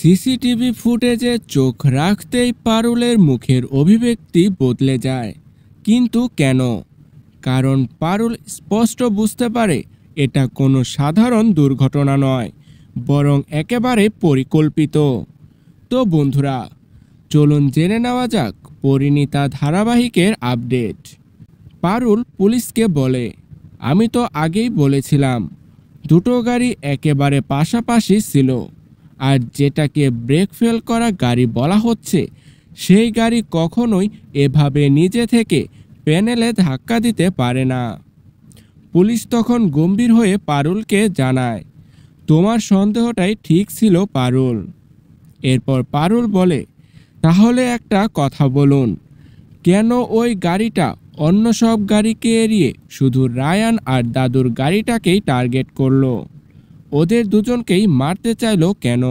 CCTV ফুটেজে চোখ রাখতেই পারুলের মুখের অভিব্যক্তি বদলে যায়। কিন্তু কেন? কারণ পারুল স্পষ্ট বুঝতে পারে এটা কোনো সাধারণ দুর্ঘটনা নয়, বরং একেবারে পরিকল্পিত। তো বন্ধুরা, চলুন জেনে নেওয়া যাক পরিণীতা ধারাবাহিকের আপডেট। পারুল পুলিশকে বলে, আমি তো আগেই বলেছিলাম দুটো গাড়ি একেবারে পাশাপাশি ছিল, আর যেটাকে ব্রেক ফেল করা গাড়ি বলা হচ্ছে সেই গাড়ি কখনোই এভাবে নিজে থেকে প্যানেলে ধাক্কা দিতে পারে না। পুলিশ তখন গম্ভীর হয়ে পারুলকে জানায়, তোমার সন্দেহটাই ঠিক ছিল পারুল। এরপর পারুল বলে, তাহলে একটা কথা বলুন, কেন ওই গাড়িটা অন্য সব গাড়িকে এড়িয়ে শুধু রায়ান আর দাদুর গাড়িটাকেই টার্গেট করলো? ওদের দুজনকেই মারতে চাইলো কেন?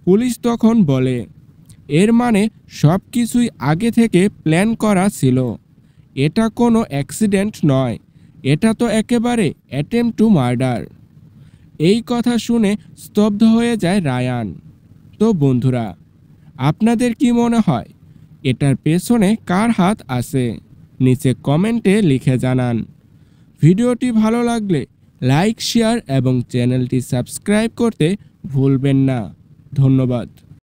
পুলিশ তখন বলে, এর মানে সব কিছুই আগে থেকে প্ল্যান করা ছিল। এটা কোনো অ্যাক্সিডেন্ট নয়, এটা তো একেবারে অ্যাটেম্প টু মার্ডার। এই কথা শুনে স্তব্ধ হয়ে যায় রায়ান। তো বন্ধুরা, আপনাদের কি মনে হয় এটার পেছনে কার হাত আছে? নিচে কমেন্টে লিখে জানান। ভিডিওটি ভালো লাগলে লাইক, শেয়ার এবং চ্যানেলটি সাবস্ক্রাইব করতে ভুলবেন না। ধন্যবাদ।